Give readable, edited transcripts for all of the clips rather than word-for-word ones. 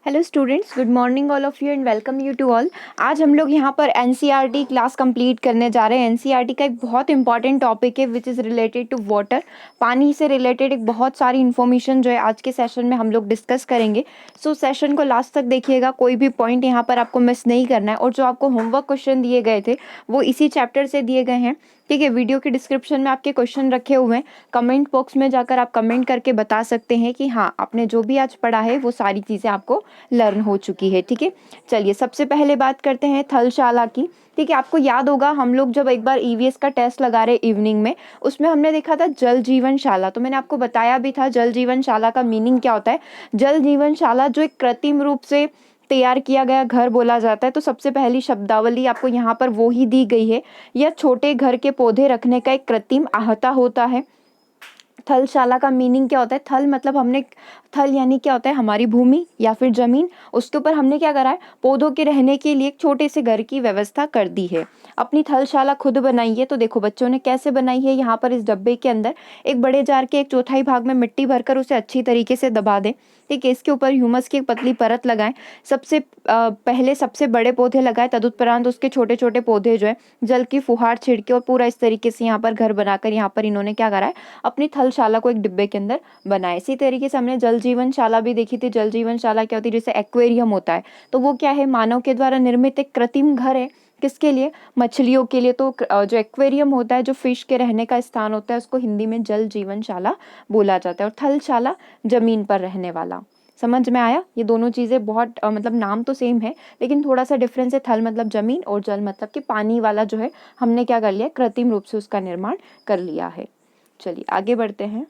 Hello students, good morning all of you and welcome you to all. आज हम लोग यहाँ पर एनसीईआरटी क्लास कंप्लीट करने जा रहे हैं। एनसीईआरटी का एक बहुत इंपॉर्टेंट टॉपिक है which is related to water. पानी से रिलेटेड एक बहुत सारी इन्फॉर्मेशन जो है आज के सेशन में हम लोग डिस्कस करेंगे। सो सेशन को लास्ट तक देखिएगा, कोई भी पॉइंट यहाँ पर आपको मिस नहीं करना है। और जो आपको होमवर्क क्वेश्चन दिए गए थे वो इसी चैप्टर से दिए गए हैं, ठीक है। वीडियो के डिस्क्रिप्शन में आपके क्वेश्चन रखे हुए हैं, कमेंट बॉक्स में जाकर आप कमेंट करके बता सकते हैं कि हाँ, आपने जो भी आज पढ़ा है वो सारी चीज़ें आपको लर्न हो चुकी है, ठीक है। चलिए सबसे पहले बात करते हैं थलशाला की, ठीक है। आपको याद होगा हम लोग जब एक बार ईवीएस का टेस्ट लगा रहे इवनिंग में, उसमें हमने देखा था जल जीवन शाला। तो मैंने आपको बताया भी था जल जीवन शाला का मीनिंग क्या होता है। जल जीवन शाला जो एक कृत्रिम रूप से तैयार किया गया घर बोला जाता है। तो सबसे पहली शब्दावली आपको यहाँ पर वो ही दी गई है। यह छोटे घर के पौधे रखने का एक कृत्रिम आहता होता है। थलशाला का मीनिंग क्या होता है? थल मतलब हमने, थल यानी क्या होता है? हमारी भूमि या फिर जमीन, उसके ऊपर हमने क्या करा है? पौधों के रहने के लिए एक छोटे से घर की व्यवस्था कर दी है। अपनी थलशाला खुद बनाई है। तो देखो बच्चों ने कैसे बनाई है। यहाँ पर इस डब्बे के अंदर एक बड़े जार के 1/4 भाग में मिट्टी भरकर उसे अच्छी तरीके से दबा दें, ठीक है। इसके ऊपर ह्यूमस की एक पतली परत लगाएं। सबसे पहले सबसे बड़े पौधे लगाए, तदुपरांत उसके छोटे छोटे पौधे जो है जल की फुहार छिड़के और पूरा इस तरीके से यहाँ पर घर बनाकर यहाँ पर इन्होंने क्या करा है? अपनी थलशाला को एक डिब्बे के अंदर बनाए। इसी तरीके से हमने जल जीवन शाला भी देखी थी। जल जीवन शाला क्या होती है? जैसे एक्वेरियम होता है, तो वो क्या है? मानव के द्वारा निर्मित एक कृत्रिम घर है। किसके लिए? मछलियों के लिए। तो जो एक्वेरियम होता है, जो फिश के रहने का स्थान होता है, उसको हिंदी में जल जीवन शाला बोला जाता है। और थलशाला जमीन पर रहने वाला। समझ में आया? ये दोनों चीजें बहुत मतलब नाम तो सेम है लेकिन थोड़ा सा डिफरेंस है। थल मतलब जमीन और जल मतलब कि पानी वाला जो है हमने क्या कर लिया? कृत्रिम रूप से उसका निर्माण कर लिया है। चलिए आगे बढ़ते हैं।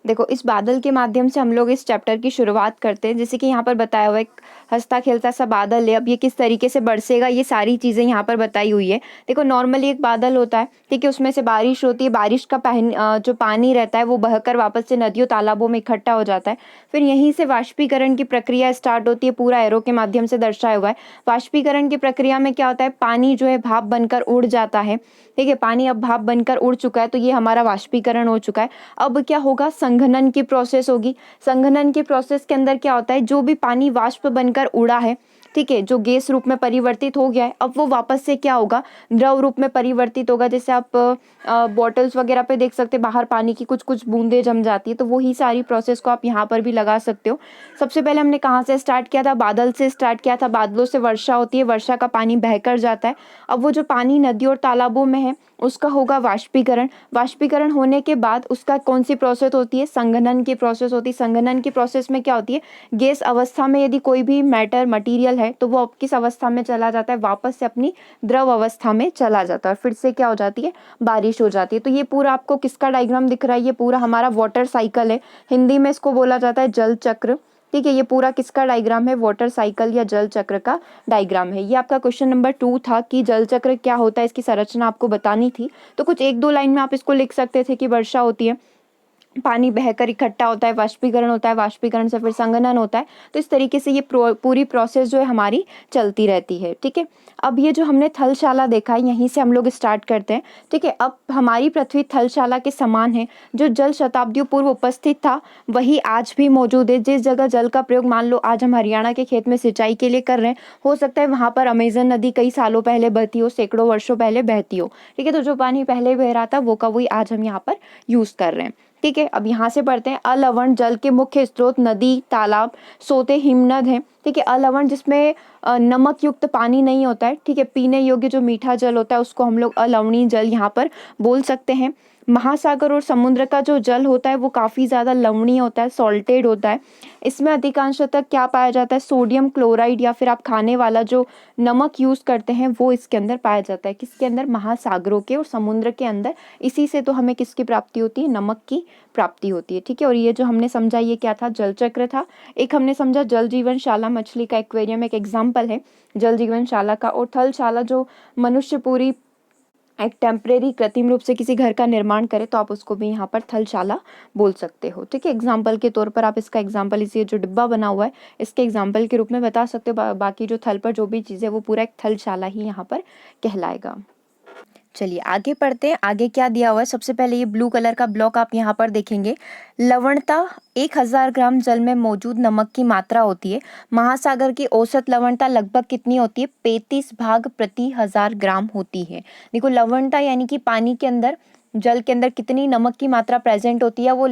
देखो इस बादल के माध्यम से हम लोग इस चैप्टर की शुरुआत करते हैं। जैसे कि यहाँ पर बताया हुआ है, एक हंसता खेलता सा बादल है। अब ये किस तरीके से बरसेगा, ये सारी चीज़ें यहाँ पर बताई हुई है। देखो नॉर्मली एक बादल होता है, ठीक है, उसमें से बारिश होती है। बारिश का जो पानी रहता है वो बहकर वापस से नदियों तालाबों में इकट्ठा हो जाता है। फिर यहीं से वाष्पीकरण की प्रक्रिया स्टार्ट होती है। पूरा एरो के माध्यम से दर्शाया हुआ है। वाष्पीकरण की प्रक्रिया में क्या होता है? पानी जो है भाप बनकर उड़ जाता है, ठीक है। पानी अब भाप बनकर उड़ चुका है, तो ये हमारा वाष्पीकरण हो चुका है। अब क्या होगा? संघनन की प्रोसेस होगी। संघनन की प्रोसेस के अंदर क्या होता है? जो भी पानी वाष्प बनकर उड़ा है, ठीक है, जो गैस रूप में परिवर्तित हो गया है, अब वो वापस से क्या होगा? द्रव रूप में परिवर्तित होगा। जैसे आप बॉटल्स वगैरह पे देख सकते हैं, बाहर पानी की कुछ कुछ बूंदें जम जाती है, तो वही सारी प्रोसेस को आप यहाँ पर भी लगा सकते हो। सबसे पहले हमने कहाँ से स्टार्ट किया था? बादल से स्टार्ट किया था। बादलों से वर्षा होती है, वर्षा का पानी बहकर जाता है। अब वो जो पानी नदियों और तालाबों में है उसका होगा वाष्पीकरण। वाष्पीकरण होने के बाद उसका कौन सी प्रोसेस होती है? संघनन की प्रोसेस होती है। संघनन की प्रोसेस में क्या होती है? गैस अवस्था में यदि कोई भी मैटर मटेरियल है तो वो अब किस अवस्था में चला जाता है? वापस से अपनी द्रव अवस्था में चला जाता है। फिर से क्या हो जाती है? बारिश हो जाती है। तो ये पूरा आपको किसका डायग्राम दिख रहा है? ये पूरा हमारा वाटर साइकिल है। हिंदी में इसको बोला जाता है जल चक्र, ठीक है। ये पूरा किसका डायग्राम है? वाटर साइकिल या जल चक्र का डायग्राम है। ये आपका क्वेश्चन नंबर 2 था कि जल चक्र क्या होता है, इसकी संरचना आपको बतानी थी। तो कुछ 1-2 लाइन में आप इसको लिख सकते थे कि वर्षा होती है, पानी बहकर इकट्ठा होता है, वाष्पीकरण होता है, वाष्पीकरण से फिर संघनन होता है। तो इस तरीके से ये पूरी प्रोसेस जो है हमारी चलती रहती है, ठीक है। अब ये जो हमने थलशाला देखा है, यहीं से हम लोग स्टार्ट करते हैं, ठीक है। अब हमारी पृथ्वी थलशाला के समान है। जो जल शताब्दियों पूर्व उपस्थित था वही आज भी मौजूद है। जिस जगह जल का प्रयोग मान लो आज हम हरियाणा के खेत में सिंचाई के लिए कर रहे हैं, हो सकता है वहां पर अमेजन नदी कई सालों पहले बहती हो, सैकड़ों वर्षों पहले बहती हो, ठीक है। तो जो पानी पहले बह रहा था वो का वही आज हम यहाँ पर यूज कर रहे हैं, ठीक है। अब यहाँ से पढ़ते हैं। अलवण जल के मुख्य स्रोत नदी, तालाब, सोते, हिमनद है, ठीक है। अलवण जिसमें नमक युक्त पानी नहीं होता है, ठीक है। पीने योग्य जो मीठा जल होता है उसको हम लोग अलवणीय जल यहाँ पर बोल सकते हैं। महासागर और समुद्र का जो जल होता है वो काफी ज्यादा लवणीय होता है, सॉल्टेड होता है। इसमें अधिकांशतः क्या पाया जाता है? सोडियम क्लोराइड या फिर आप खाने वाला जो नमक यूज करते हैं वो इसके अंदर पाया जाता है। किसके अंदर? महासागरों के और समुद्र के अंदर। इसी से तो हमें किसकी प्राप्ति होती है? नमक की प्राप्ति होती है, ठीक है। और ये जो हमने समझा ये क्या था? जल चक्र था। एक हमने समझा जल जीवन शाला, मछली का एक्वेरियम एक एग्जाम्पल है जल जीवन शाला का। और थलशाला जो मनुष्य पूरी एक टेम्परेरी कृत्रिम रूप से किसी घर का निर्माण करे तो आप उसको भी यहाँ पर थलशाला बोल सकते हो, ठीक है। एग्जाम्पल के तौर पर आप इसका एग्जाम्पल, इसी जो डिब्बा बना हुआ है इसके एग्जाम्पल के रूप में बता सकते हो। बाकी जो थल पर जो भी चीज़ है वो पूरा एक थलशाला ही यहाँ पर कहलाएगा। चलिए आगे पढ़ते हैं। आगे क्या दिया हुआ है, सबसे पहले ये ब्लू कलर का ब्लॉक आप यहाँ पर देखेंगे। लवणता 1000 ग्राम जल में मौजूद नमक की मात्रा होती है। महासागर की औसत लवणता लगभग कितनी होती है, 35 भाग प्रति 1000 ग्राम होती है। देखो लवणता यानी कि पानी के अंदर, जल के अंदर कितनी नमक की मात्रा प्रेजेंट होती है, वो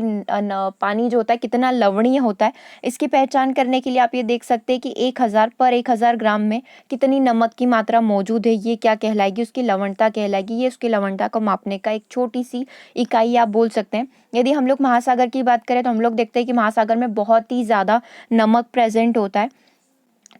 पानी जो होता है कितना लवणीय होता है, इसकी पहचान करने के लिए आप ये देख सकते हैं कि 1000 ग्राम में कितनी नमक की मात्रा मौजूद है, ये क्या कहलाएगी, उसकी लवणता कहलाएगी। ये उसकी लवणता को मापने का एक छोटी सी इकाई आप बोल सकते हैं। यदि हम लोग महासागर की बात करें तो हम लोग देखते हैं कि महासागर में बहुत ही ज़्यादा नमक प्रेजेंट होता है।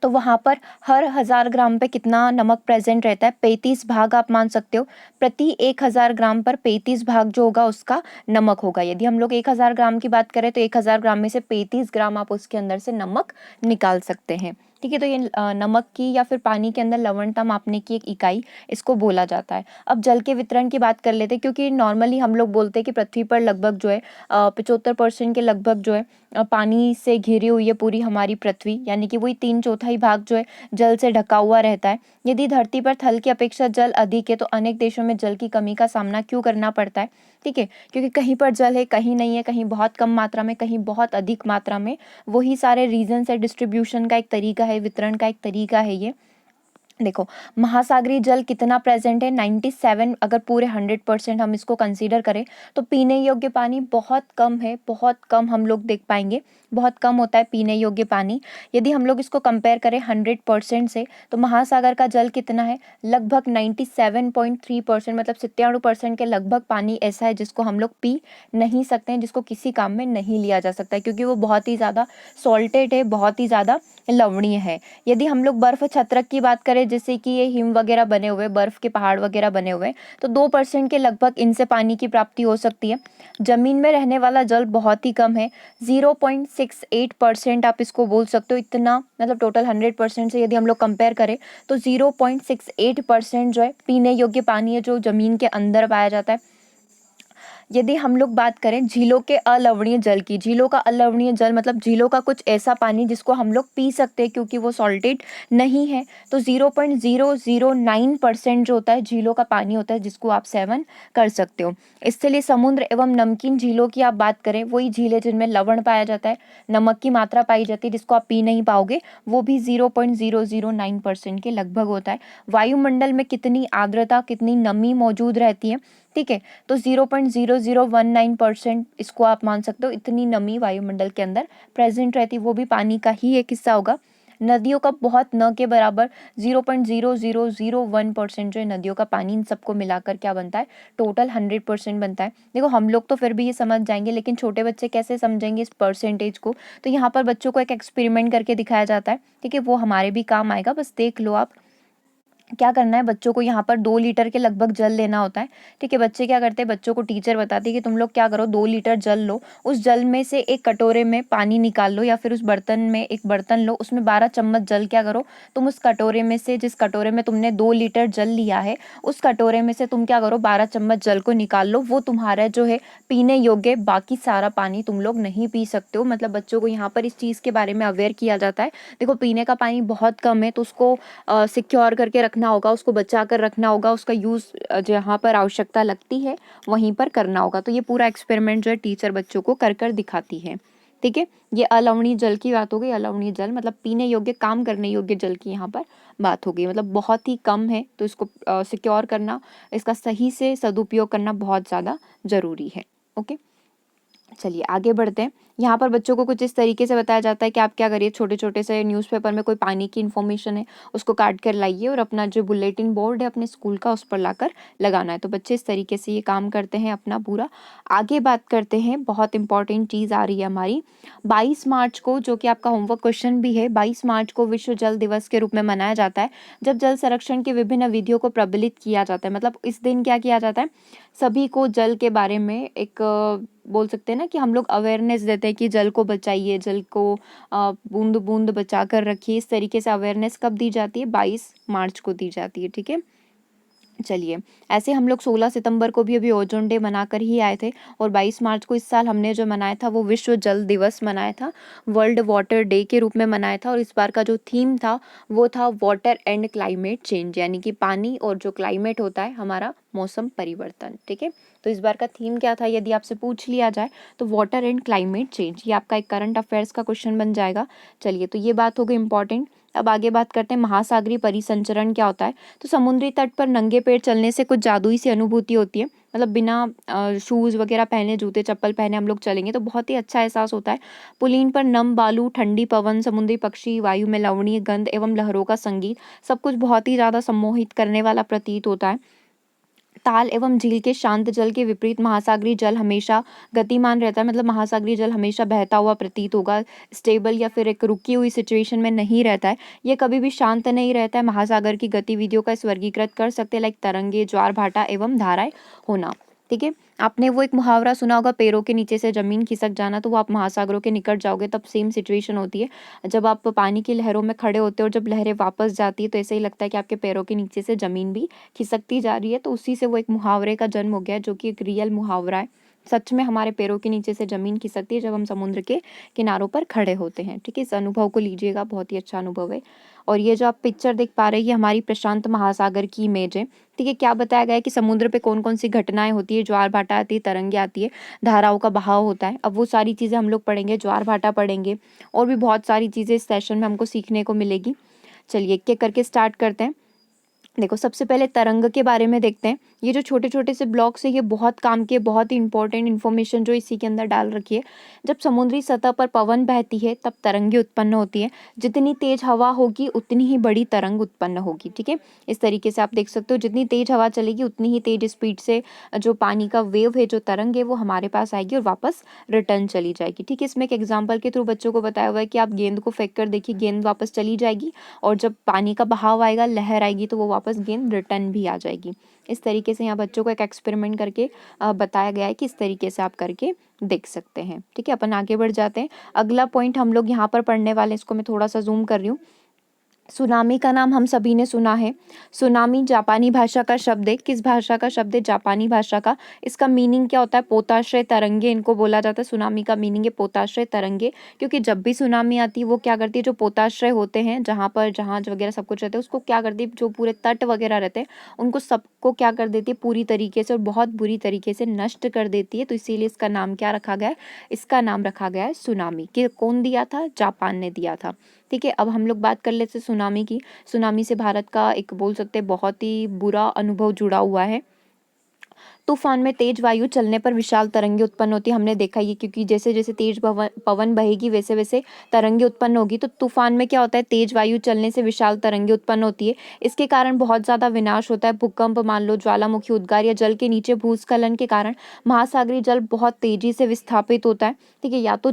तो वहाँ पर हर 1000 ग्राम पे कितना नमक प्रेजेंट रहता है, 35 भाग आप मान सकते हो। प्रति 1000 ग्राम पर 35 भाग जो होगा उसका नमक होगा। यदि हम लोग 1000 ग्राम की बात करें तो 1000 ग्राम में से 35 ग्राम आप उसके अंदर से नमक निकाल सकते हैं। ठीक है, तो ये नमक की या फिर पानी के अंदर लवणता मापने की एक इकाई इसको बोला जाता है। अब जल के वितरण की बात कर लेते हैं, क्योंकि नॉर्मली हम लोग बोलते हैं कि पृथ्वी पर लगभग जो है 75% के लगभग जो है पानी से घिरी हुई है पूरी हमारी पृथ्वी, यानी कि वही 3/4 भाग जो है जल से ढका हुआ रहता है। यदि धरती पर थल की अपेक्षा जल अधिक है तो अनेक देशों में जल की कमी का सामना क्यों करना पड़ता है। ठीक है, क्योंकि कहीं पर जल है, कहीं नहीं है, कहीं बहुत कम मात्रा में, कहीं बहुत अधिक मात्रा में। वही सारे रीजन है, डिस्ट्रीब्यूशन का एक तरीका है, वितरण का एक तरीका है ये। देखो महासागरीय जल कितना प्रेजेंट है, 97। अगर पूरे 100% हम इसको कंसीडर करें तो पीने योग्य पानी बहुत कम है, बहुत कम हम लोग देख पाएंगे, बहुत कम होता है पीने योग्य पानी। यदि हम लोग इसको कंपेयर करें 100% से तो महासागर का जल कितना है, लगभग 97.3%, मतलब 97% के लगभग पानी ऐसा है जिसको हम लोग पी नहीं सकते हैं, जिसको किसी काम में नहीं लिया जा सकता है, क्योंकि वो बहुत ही ज़्यादा सॉल्टेड है, बहुत ही ज़्यादा लवणीय है। यदि हम लोग बर्फ छत्रक की बात करें, जैसे कि ये हिम वगैरह बने हुए, बर्फ के पहाड़ वगैरह बने हुए, तो 2% के लगभग इनसे पानी की प्राप्ति हो सकती है। जमीन में रहने वाला जल बहुत ही कम है, 0.68% आप इसको बोल सकते हो। इतना मतलब टोटल 100% से यदि हम लोग कंपेयर करें तो 0.68% जो है पीने योग्य पानी है, जो जमीन के अंदर पाया जाता है। यदि हम लोग बात करें झीलों के अलवणीय जल की, झीलों का अलवणीय जल मतलब झीलों का कुछ ऐसा पानी जिसको हम लोग पी सकते हैं क्योंकि वो सॉल्टेड नहीं है, तो 0.009% जो होता है झीलों का पानी होता है, जिसको आप सेवन कर सकते हो। स्थलीय समुद्र एवं नमकीन झीलों की आप बात करें, वही झीलें जिनमें लवण पाया जाता है, नमक की मात्रा पाई जाती है, जिसको आप पी नहीं पाओगे, वो भी 0.009% के लगभग होता है। वायुमंडल में कितनी आर्द्रता, कितनी नमी मौजूद रहती है, ठीक है, तो 0.0019% इसको आप मान सकते हो, इतनी नमी वायुमंडल के अंदर प्रेजेंट रहती है, वो भी पानी का ही एक हिस्सा होगा। नदियों का बहुत न के बराबर 0.0001% जो है नदियों का पानी, इन सबको मिलाकर क्या बनता है, टोटल 100% बनता है। देखो हम लोग तो फिर भी ये समझ जाएंगे, लेकिन छोटे बच्चे कैसे समझेंगे इस परसेंटेज को, तो यहाँ पर बच्चों को एक एक्सपेरिमेंट करके दिखाया जाता है, ठीक है, वो हमारे भी काम आएगा, बस देख लो आप। क्या करना है, बच्चों को यहाँ पर 2 लीटर के लगभग जल लेना होता है। ठीक है, बच्चे क्या करते हैं, बच्चों को टीचर बताती है कि तुम लोग क्या करो, 2 लीटर जल लो, उस जल में से एक कटोरे में पानी निकाल लो, या फिर उस बर्तन में एक बर्तन लो, उसमें 12 चम्मच जल क्या करो, तुम उस कटोरे में से, जिस कटोरे में तुमने 2 लीटर जल लिया है, उस कटोरे में से तुम क्या करो, 12 चम्मच जल को निकाल लो, वो तुम्हारा जो है पीने योग्य, बाकी सारा पानी तुम लोग नहीं पी सकते हो। मतलब बच्चों को यहाँ पर इस चीज़ के बारे में अवेयर किया जाता है। देखो पीने का पानी बहुत कम है, तो उसको सिक्योर करके रखना होगा, उसको बचा कर रखना होगा, उसका यूज़ जहाँ पर आवश्यकता लगती है वहीं पर करना होगा। तो ये पूरा एक्सपेरिमेंट जो है टीचर बच्चों को कर कर दिखाती है। ठीक है, ये अलवणीय जल की बात हो गई। अलवणीय जल मतलब पीने योग्य, काम करने योग्य जल की यहाँ पर बात हो गई, मतलब बहुत ही कम है, तो इसको सिक्योर करना, इसका सही से सदुपयोग करना बहुत ज़्यादा ज़रूरी है। ओके, चलिए आगे बढ़ते हैं। यहाँ पर बच्चों को कुछ इस तरीके से बताया जाता है कि आप क्या करिए, छोटे छोटे से न्यूज़पेपर में कोई पानी की इन्फॉर्मेशन है उसको काट कर लाइए और अपना जो बुलेटिन बोर्ड है अपने स्कूल का उस पर लाकर लगाना है। तो बच्चे इस तरीके से ये काम करते हैं अपना पूरा। आगे बात करते हैं, बहुत इंपॉर्टेंट चीज़ आ रही है हमारी। 22 मार्च को, जो कि आपका होमवर्क क्वेश्चन भी है, 22 मार्च को विश्व जल दिवस के रूप में मनाया जाता है, जब जल संरक्षण की विभिन्न विधियों को प्रबलित किया जाता है। मतलब इस दिन क्या किया जाता है, सभी को जल के बारे में एक बोल सकते हैं ना कि हम लोग अवेयरनेस देते हैं कि जल को बचाइए, जल को बूंद बूंद बचा कर रखिए। इस तरीके से अवेयरनेस कब दी जाती है, 22 मार्च को दी जाती है। ठीक है, चलिए ऐसे हम लोग 16 सितंबर को भी अभी ओजोन डे मनाकर ही आए थे, और 22 मार्च को इस साल हमने जो मनाया था वो विश्व जल दिवस मनाया था, वर्ल्ड वाटर डे के रूप में मनाया था। और इस बार का जो थीम था वो था वाटर एंड क्लाइमेट चेंज, यानी कि पानी और जो क्लाइमेट होता है हमारा मौसम परिवर्तन। ठीक है, तो इस बार का थीम क्या था यदि आपसे पूछ लिया जाए तो वाटर एंड क्लाइमेट चेंज, ये आपका एक करंट अफेयर्स का क्वेश्चन बन जाएगा। चलिए, तो ये बात हो गई इंपॉर्टेंट। अब आगे बात करते हैं महासागरीय परिसंचरण क्या होता है। तो समुद्री तट पर नंगे पैर चलने से कुछ जादुई सी अनुभूति होती है, मतलब बिना शूज़ वगैरह पहने, जूते चप्पल पहने हम लोग चलेंगे तो बहुत ही अच्छा एहसास होता है। पुलीन पर नम बालू, ठंडी पवन, समुद्री पक्षी, वायु में लवणीय गंध एवं लहरों का संगीत, सब कुछ बहुत ही ज़्यादा सम्मोहित करने वाला प्रतीत होता है। ताल एवं झील के शांत जल के विपरीत महासागरीय जल हमेशा गतिमान रहता है, मतलब महासागरीय जल हमेशा बहता हुआ प्रतीत होगा, स्टेबल या फिर एक रुकी हुई सिचुएशन में नहीं रहता है, ये कभी भी शांत नहीं रहता है। महासागर की गतिविधियों का इस वर्गीकृत कर सकते हैं, लाइक तरंगे, ज्वार भाटा एवं धाराएं होना। ठीक है, आपने वो एक मुहावरा सुना होगा, पैरों के नीचे से जमीन खिसक जाना, तो वो आप महासागरों के निकट जाओगे तब सेम सिचुएशन होती है। जब आप पानी की लहरों में खड़े होते हो और जब लहरें वापस जाती है तो ऐसे ही लगता है कि आपके पैरों के नीचे से जमीन भी खिसकती जा रही है। तो उसी से वो एक मुहावरे का जन्म हो गया है, जो कि एक रियल मुहावरा है। सच में हमारे पैरों के नीचे से जमीन खिसकती है जब हम समुद्र के किनारों पर खड़े होते हैं। ठीक है, इस अनुभव को लीजिएगा, बहुत ही अच्छा अनुभव है। और ये जो आप पिक्चर देख पा रहे हैं ये हमारी प्रशांत महासागर की इमेज है। ठीक है, क्या बताया गया है कि समुद्र पे कौन कौन सी घटनाएं होती है, ज्वार भाटा आती है, तरंगे आती है, धाराओं का बहाव होता है। अब वो सारी चीज़ें हम लोग पढ़ेंगे, ज्वार भाटा पढ़ेंगे और भी बहुत सारी चीज़ें इस सेशन में हमको सीखने को मिलेगी। चलिए, एक एक करके स्टार्ट करते हैं। देखो, सबसे पहले तरंग के बारे में देखते हैं। ये जो छोटे छोटे से ब्लॉक्स है ये बहुत काम के, बहुत ही इंपॉर्टेंट इन्फॉर्मेशन जो इसी के अंदर डाल रखी है। जब समुद्री सतह पर पवन बहती है तब तरंगे उत्पन्न होती है। जितनी तेज हवा होगी उतनी ही बड़ी तरंग उत्पन्न होगी। ठीक है, इस तरीके से आप देख सकते हो, जितनी तेज हवा चलेगी उतनी ही तेज स्पीड से जो पानी का वेव है, जो तरंग है, वो हमारे पास आएगी और वापस रिटर्न चली जाएगी। ठीक है, इसमें एक एग्जाम्पल के थ्रू बच्चों को बताया हुआ है कि आप गेंद को फेंक कर देखिए, गेंद वापस चली जाएगी और जब पानी का बहाव आएगा, लहर आएगी, तो वो वापस गेंद रिटर्न भी आ जाएगी। इस तरीके से यहाँ बच्चों को एक एक्सपेरिमेंट करके बताया गया है कि इस तरीके से आप करके देख सकते हैं। ठीक है, अपन आगे बढ़ जाते हैं। अगला पॉइंट हम लोग यहाँ पर पढ़ने वाले हैं, इसको मैं थोड़ा सा जूम कर रही हूँ। सुनामी का नाम हम सभी ने सुना है। सुनामी जापानी भाषा का शब्द है। किस भाषा का शब्द है? जापानी भाषा का। इसका मीनिंग क्या होता है? पोताश्रय तरंगे इनको बोला जाता है। सुनामी का मीनिंग है पोताश्रय तरंगे, क्योंकि जब भी सुनामी आती है वो क्या करती है, जो पोताश्रय होते हैं, जहाँ पर जहाज वगैरह सब कुछ रहता है, उसको क्या करती है, जो पूरे तट वगैरह रहते हैं उनको सबको क्या कर देती है, पूरी तरीके से और बहुत बुरी तरीके से नष्ट कर देती है। तो इसीलिए इसका नाम क्या रखा गया है? इसका नाम रखा गया है सुनामी। कि कौन दिया था? जापान ने दिया था। ठीक है, अब हम लोग बात कर लेते हैं सुनामी की। सुनामी से भारत का एक बोल सकते हैं बहुत ही बुरा अनुभव जुड़ा हुआ है। तूफान में तेज वायु चलने पर विशाल तरंगे उत्पन्न होती है। हमने देखा ये, क्योंकि जैसे जैसे तेज पवन बहेगी वैसे वैसे तरंगे उत्पन्न होगी। तो तूफान में क्या होता है, तेज वायु चलने से विशाल तरंगे उत्पन्न होती है। इसके कारण बहुत ज़्यादा विनाश होता है। भूकंप मान लो, ज्वालामुखी उद्गार या जल के नीचे भूस्खलन के कारण महासागरीय जल बहुत तेजी से विस्थापित होता है। ठीक है, या तो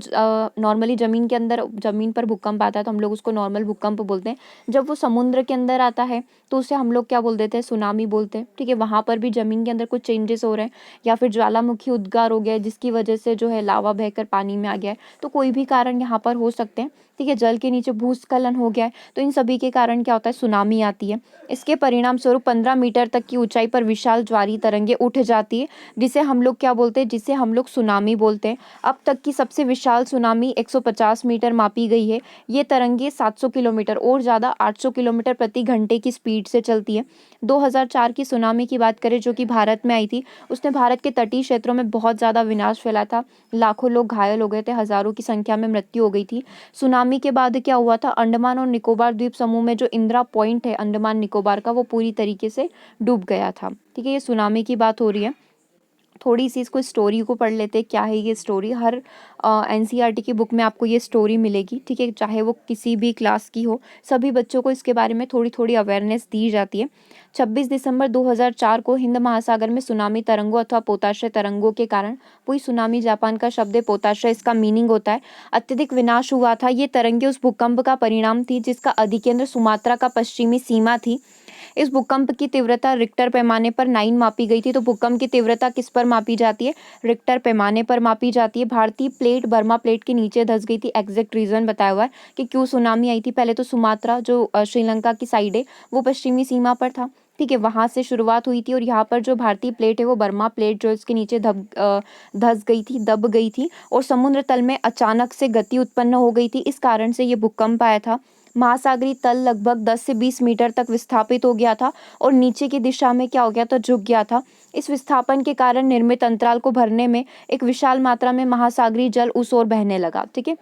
नॉर्मली जमीन के अंदर, जमीन पर भूकंप आता है तो हम लोग उसको नॉर्मल भूकंप बोलते हैं। जब वो समुद्र के अंदर आता है तो उसे हम लोग क्या बोल देते हैं? सुनामी बोलते हैं। ठीक है, वहाँ पर भी जमीन के अंदर कुछ चेंजेस हो रहे हैं, या फिर ज्वालामुखी उद्गार हो गया है जिसकी वजह से जो है लावा बहकर पानी में आ गया है। तो कोई भी कारण यहाँ पर हो सकते हैं। ठीक है, जल के नीचे भूस्खलन हो गया है, तो इन सभी के कारण क्या होता है? सुनामी आती है। इसके परिणाम स्वरूप 15 मीटर तक की ऊंचाई पर विशाल ज्वारी तरंगे उठ जाती है, जिसे हम लोग क्या बोलते हैं? जिसे हम लोग सुनामी बोलते हैं। अब तक की सबसे विशाल सुनामी 150 मीटर मापी गई है। ये तरंगे 700 किलोमीटर और ज़्यादा 800 किलोमीटर प्रति घंटे की स्पीड से चलती है। 2004 की सुनामी की बात करें जो कि भारत में आई थी, उसने भारत के तटीय क्षेत्रों में बहुत ज़्यादा विनाश फैला था। लाखों लोग घायल हो गए थे, हज़ारों की संख्या में मृत्यु हो गई थी। सुनामी के बाद क्या हुआ था? अंडमान और निकोबार द्वीप समूह में जो इंदिरा पॉइंट है अंडमान निकोबार का, वो पूरी तरीके से डूब गया था। ठीक है, ये सुनामी की बात हो रही है। थोड़ी सी इसको स्टोरी को पढ़ लेते हैं। क्या है ये स्टोरी? हर एनसीईआरटी की बुक में आपको ये स्टोरी मिलेगी। ठीक है, चाहे वो किसी भी क्लास की हो, सभी बच्चों को इसके बारे में थोड़ी थोड़ी अवेयरनेस दी जाती है। 26 दिसंबर 2004 को हिंद महासागर में सुनामी तरंगों अथवा पोताश्रय तरंगों के कारण, वही सुनामी जापान का शब्द है, पोताश्रय इसका मीनिंग होता है, अत्यधिक विनाश हुआ था। ये तरंगे उस भूकंप का परिणाम थी जिसका अधिकेंद्र सुमात्रा का पश्चिमी सीमा थी। इस भूकंप की तीव्रता रिक्टर पैमाने पर 9 मापी गई थी। तो भूकंप की तीव्रता किस पर मापी जाती है? रिक्टर पैमाने पर मापी जाती है। भारतीय प्लेट बर्मा प्लेट के नीचे धंस गई थी। एग्जैक्ट रीजन बताया हुआ है कि क्यों सुनामी आई थी। पहले तो सुमात्रा जो श्रीलंका की साइड है वो पश्चिमी सीमा पर था, ठीक है, वहाँ से शुरुआत हुई थी और यहाँ पर जो भारतीय प्लेट है वो बर्मा प्लेट जो इसके नीचे धस गई थी, दब गई थी और समुद्र तल में अचानक से गति उत्पन्न हो गई थी। इस कारण से ये भूकंप आया था। महासागरीय तल लगभग 10 से 20 मीटर तक विस्थापित हो गया था और नीचे की दिशा में क्या हो गया था, झुक गया था। इस विस्थापन के कारण निर्मित अंतराल को भरने में एक विशाल मात्रा में महासागरीय जल उस ओर बहने लगा। ठीक है,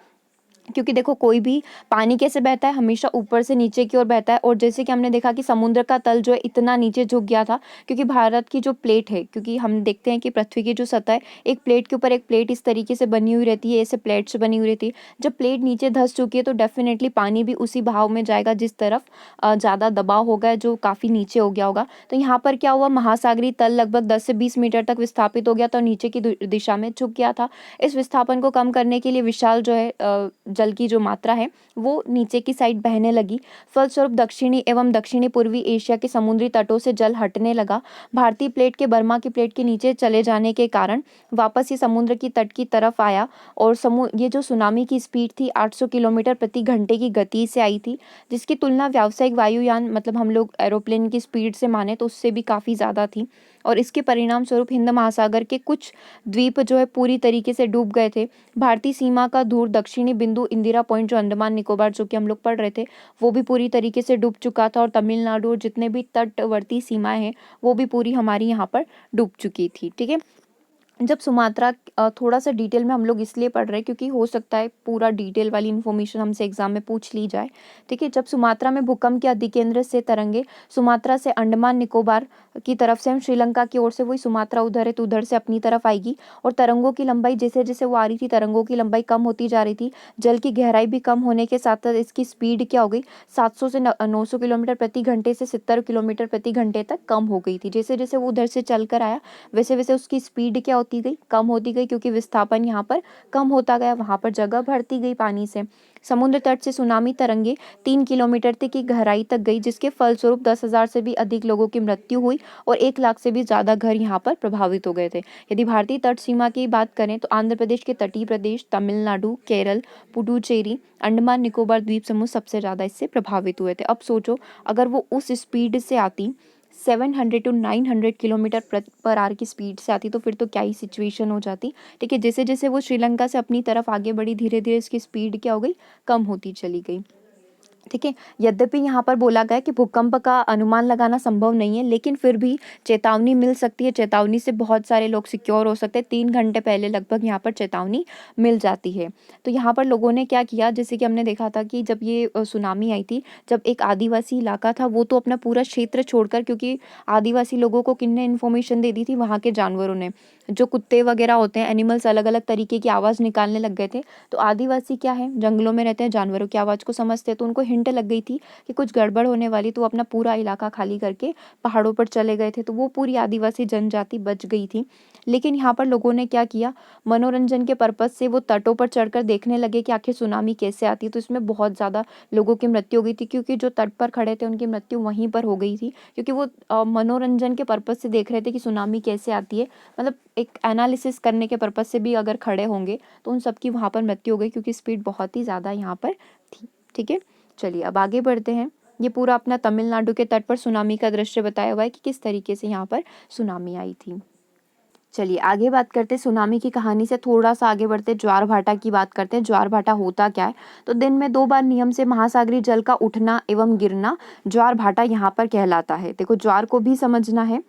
क्योंकि देखो कोई भी पानी कैसे बहता है, हमेशा ऊपर से नीचे की ओर बहता है। और जैसे कि हमने देखा कि समुद्र का तल जो है इतना नीचे झुक गया था क्योंकि भारत की जो प्लेट है, क्योंकि हम देखते हैं कि पृथ्वी की जो सतह है, एक प्लेट के ऊपर एक प्लेट इस तरीके से बनी हुई रहती है, ऐसे प्लेट से बनी हुई रहती है। जब प्लेट नीचे धंस चुकी है तो डेफिनेटली पानी भी उसी बहाव में जाएगा जिस तरफ ज़्यादा दबाव होगा, जो काफ़ी नीचे हो गया होगा। तो यहाँ पर क्या हुआ, महासागरीय तल लगभग 10 से 20 मीटर तक विस्थापित हो गया था और नीचे की दिशा में झुक गया था। इस विस्थापन को कम करने के लिए विशाल जो है जल की जो मात्रा है वो नीचे की साइड बहने लगी। फलस्वरूप दक्षिणी एवं दक्षिणी पूर्वी एशिया के समुद्री तटों से जल हटने लगा। भारतीय प्लेट के बर्मा की प्लेट के नीचे चले जाने के कारण वापस ये समुद्र की तट की तरफ आया और ये जो सुनामी की स्पीड थी 800 किलोमीटर प्रति घंटे की गति से आई थी, जिसकी तुलना व्यावसायिक वायुयान मतलब हम लोग एरोप्लेन की स्पीड से माने तो उससे भी काफ़ी ज़्यादा थी। और इसके परिणाम स्वरूप हिंद महासागर के कुछ द्वीप जो है पूरी तरीके से डूब गए थे। भारतीय सीमा का दूर दक्षिणी बिंदु इंदिरा पॉइंट जो अंडमान निकोबार जो कि हम लोग पढ़ रहे थे, वो भी पूरी तरीके से डूब चुका था और तमिलनाडु और जितने भी तटवर्ती सीमाएं हैं वो भी पूरी हमारी यहाँ पर डूब चुकी थी। ठीक है, जब सुमात्रा थोड़ा सा डिटेल में हम लोग इसलिए पढ़ रहे हैं क्योंकि हो सकता है पूरा डिटेल वाली इन्फॉर्मेशन हमसे एग्जाम में पूछ ली जाए। ठीक है, जब सुमात्रा में भूकंप के अधिकेंद्र से तरंगे सुमात्रा से अंडमान निकोबार की तरफ से हम श्रीलंका की ओर से, वही सुमात्रा उधर है तो उधर से अपनी तरफ आएगी और तरंगों की लंबाई जैसे जैसे वो आ रही थी, तरंगों की लंबाई कम होती जा रही थी। जल की गहराई भी कम होने के साथ साथ इसकी स्पीड क्या हो गई, 700 से 900 किलोमीटर प्रति घंटे से 70 किलोमीटर प्रति घंटे तक कम हो गई थी। जैसे जैसे वो उधर से चल कर आया वैसे वैसे उसकी स्पीड क्या होती गई, कम होती गई, क्योंकि विस्थापन यहाँ पर कम होता गया, वहां पर जगह भरती गई पानी से। समुद्र तट से सुनामी तरंगे 3 किलोमीटर तक की गहराई तक गई, जिसके फलस्वरूप 10,000 से भी अधिक लोगों की मृत्यु हुई और 1 लाख से भी ज्यादा घर यहाँ पर प्रभावित हो गए थे। यदि भारतीय तट सीमा की बात करें तो आंध्र प्रदेश के तटीय प्रदेश, तमिलनाडु, केरल, पुडुचेरी, अंडमान निकोबार द्वीप समूह सबसे ज्यादा इससे प्रभावित हुए थे। अब सोचो अगर वो उस स्पीड से आती 700 टू 900 किलोमीटर पर आवर की स्पीड से आती तो फिर तो क्या ही सिचुएशन हो जाती। ठीक है, जैसे जैसे वो श्रीलंका से अपनी तरफ आगे बढ़ी धीरे धीरे इसकी स्पीड क्या हो गई, कम होती चली गई। ठीक है, यद्यपि यहाँ पर बोला गया कि भूकंप का अनुमान लगाना संभव नहीं है, लेकिन फिर भी चेतावनी मिल सकती है। चेतावनी से बहुत सारे लोग सिक्योर हो सकते हैं। 3 घंटे पहले लगभग यहाँ पर चेतावनी मिल जाती है। तो यहाँ पर लोगों ने क्या किया, जैसे कि हमने देखा था कि जब ये सुनामी आई थी, जब एक आदिवासी इलाका था वो तो अपना पूरा क्षेत्र छोड़कर, क्योंकि आदिवासी लोगों को किसने इन्फॉर्मेशन दे दी थी, वहाँ के जानवरों ने, जो कुत्ते वगैरह होते हैं, एनिमल्स अलग अलग तरीके की आवाज़ निकालने लग गए थे। तो आदिवासी क्या है, जंगलों में रहते हैं, जानवरों की आवाज़ को समझते हैं, तो उनको हिंट लग गई थी कि कुछ गड़बड़ होने वाली, तो वो अपना पूरा इलाका खाली करके पहाड़ों पर चले गए थे। तो वो पूरी आदिवासी जनजाति बच गई थी। लेकिन यहाँ पर लोगों ने क्या किया, मनोरंजन के पर्पज से वो तटों पर चढ़कर देखने लगे कि आखिर सुनामी कैसे आती है। तो इसमें बहुत ज़्यादा लोगों की मृत्यु हो गई थी, क्योंकि जो तट पर खड़े थे उनकी मृत्यु वहीं पर हो गई थी, क्योंकि वो मनोरंजन के पर्पज से देख रहे थे कि सुनामी कैसे आती है। मतलब एक एनालिसिस करने के पर्पज से भी अगर खड़े होंगे तो उन सबकी वहाँ पर मृत्यु हो गई, क्योंकि स्पीड बहुत ही ज़्यादा यहाँ पर थी। ठीक है, चलिए अब आगे बढ़ते हैं। ये पूरा अपना तमिलनाडु के तट पर सुनामी का दृश्य बताया हुआ है कि किस तरीके से यहाँ पर सुनामी आई थी। चलिए आगे बात करते हैं सुनामी की कहानी से थोड़ा सा आगे बढ़ते हैं, ज्वार भाटा की बात करते हैं। ज्वार भाटा होता क्या है, तो दिन में 2 बार नियम से महासागरीय जल का उठना एवं गिरना ज्वार भाटा यहाँ पर कहलाता है। देखो ज्वार को भी समझना है,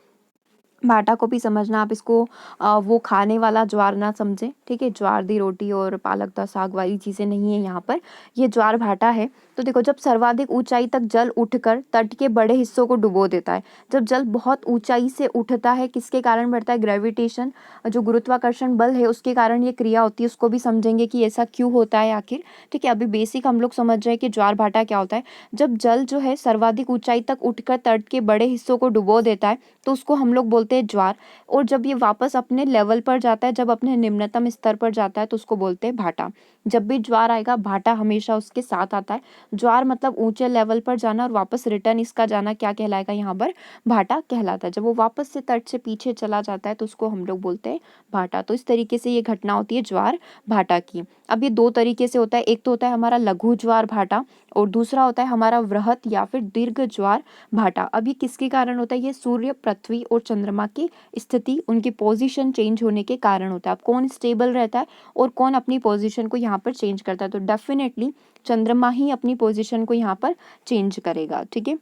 भाटा को भी समझना। आप इसको वो खाने वाला ज्वार ना समझें। ठीक है, ज्वार दी रोटी और पालक दा साग वाली चीज़ें नहीं है यहाँ पर, ये ज्वार भाटा है। तो देखो जब सर्वाधिक ऊंचाई तक जल उठकर तट के बड़े हिस्सों को डुबो देता है। जब जल बहुत ऊंचाई से उठता है, किसके कारण बढ़ता है, ग्रेविटेशन, जो गुरुत्वाकर्षण बल है उसके कारण ये क्रिया होती है। उसको भी समझेंगे कि ऐसा क्यों होता है आखिर। ठीक है, अभी बेसिक हम लोग समझ रहे हैं कि ज्वार भाटा क्या होता है। जब जल जो है सर्वाधिक ऊंचाई तक उठकर तट के बड़े हिस्सों को डुबो देता है तो उसको हम लोग बोलते हैं हैं ज्वार, और जब ये वापस अपने लेवल पर जाता है, जब अपने निम्नतम स्तर पर जाता है तो उसको बोलते हैं भाटा। जब भी ज्वार आएगा भाटा हमेशा उसके साथ आता है। ज्वार मतलब ऊंचे लेवल पर जाना और वापस रिटर्न इसका जाना क्या कहलाएगा यहाँ पर, भाटा कहलाता है। जब वो वापस से तट से पीछे चला जाता है तो उसको हम लोग बोलते हैं भाटा। तो इस तरीके से ये घटना होती है ज्वार भाटा की। अब ये दो तरीके से होता है, एक तो होता है हमारा लघु ज्वार भाटा और दूसरा होता है हमारा वृहत या फिर दीर्घ ज्वार भाटा। अब ये किसके कारण होता है, ये सूर्य, पृथ्वी और चंद्रमा की स्थिति, उनकी पोजीशन चेंज होने के कारण होता है। अब कौन स्टेबल रहता है और कौन अपनी पोजीशन को यहाँ पर चेंज करता है, तो डेफिनेटली चंद्रमा ही अपनी पोजीशन को यहाँ पर चेंज करेगा। ठीक है,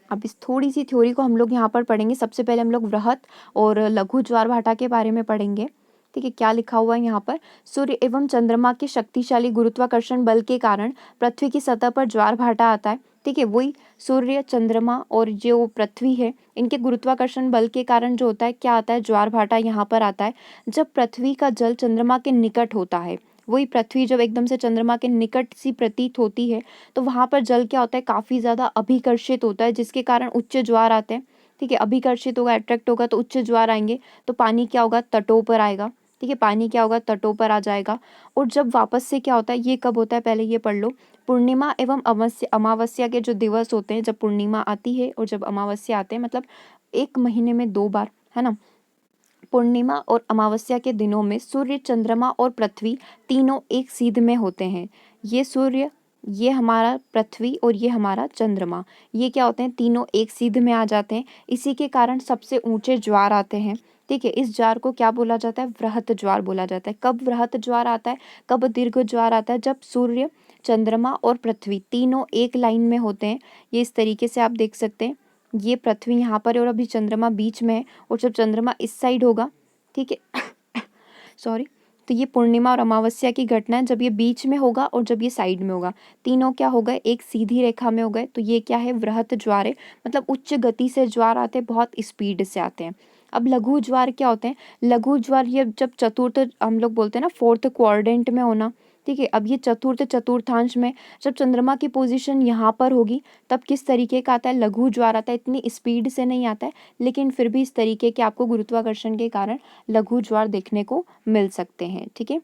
अब इस थोड़ी सी थ्योरी को हम लोग यहाँ पर पढ़ेंगे। सबसे पहले हम लोग वृहत और लघु ज्वार भाटा के बारे में पढ़ेंगे। ठीक है, क्या लिखा हुआ है यहाँ पर, सूर्य एवं चंद्रमा के शक्तिशाली गुरुत्वाकर्षण बल के कारण पृथ्वी की सतह पर ज्वार भाटा आता है। ठीक है, वही सूर्य, चंद्रमा और जो पृथ्वी है, इनके गुरुत्वाकर्षण बल के कारण जो होता है क्या आता है, ज्वार भाटा यहाँ पर आता है। जब पृथ्वी का जल चंद्रमा के निकट होता है, वही पृथ्वी जब एकदम से चंद्रमा के निकट सी प्रतीत होती है तो वहां पर जल क्या होता है, काफी ज्यादा अभिकर्षित होता है, जिसके कारण उच्च ज्वार आते हैं। ठीक है, अभिकर्षित होगा, अट्रैक्ट होगा तो उच्च ज्वार आएंगे, तो पानी क्या होगा, तटों पर आएगा। ठीक है, पानी क्या होगा, तटों पर आ जाएगा। और जब वापस से क्या होता है, ये कब होता है पहले ये पढ़ लो। पूर्णिमा एवं अमावस्या के जो दिवस होते हैं, जब पूर्णिमा आती है और जब अमावस्या आते हैं, मतलब एक महीने में 2 बार, है ना। पूर्णिमा और अमावस्या के दिनों में सूर्य, चंद्रमा और पृथ्वी तीनों एक सीध में होते हैं। ये सूर्य, ये हमारा पृथ्वी और ये हमारा चंद्रमा, ये क्या होते हैं, तीनों एक सीध में आ जाते हैं। इसी के कारण सबसे ऊंचे ज्वार आते हैं। ठीक है, इस ज्वार को क्या बोला जाता है, वृहत ज्वार बोला जाता है। कब वृहत ज्वार आता है, कब दीर्घ ज्वार आता है, जब सूर्य, चंद्रमा और पृथ्वी तीनों एक लाइन में होते हैं। ये इस तरीके से आप देख सकते हैं, ये पृथ्वी यहाँ पर है और अभी चंद्रमा बीच में है, और जब चंद्रमा इस साइड होगा, ठीक है सॉरी, तो ये पूर्णिमा और अमावस्या की घटना है, जब ये बीच में होगा और जब ये साइड में होगा, तीनों क्या हो गए, एक सीधी रेखा में हो गए, तो ये क्या है, वृहत ज्वार है। मतलब उच्च गति से ज्वार आते हैं, बहुत स्पीड से आते हैं। अब लघु ज्वार क्या होते हैं, लघु ज्वार ये जब चतुर्थ, हम लोग बोलते हैं ना, 4th क्वाड्रेंट में होना। ठीक है, अब ये चतुर्थ चतुर्थांश में जब चंद्रमा की पोजीशन यहाँ पर होगी, तब किस तरीके का आता है, लघु ज्वार आता है। इतनी स्पीड से नहीं आता है, लेकिन फिर भी इस तरीके के आपको गुरुत्वाकर्षण के कारण लघु ज्वार देखने को मिल सकते हैं। ठीक है,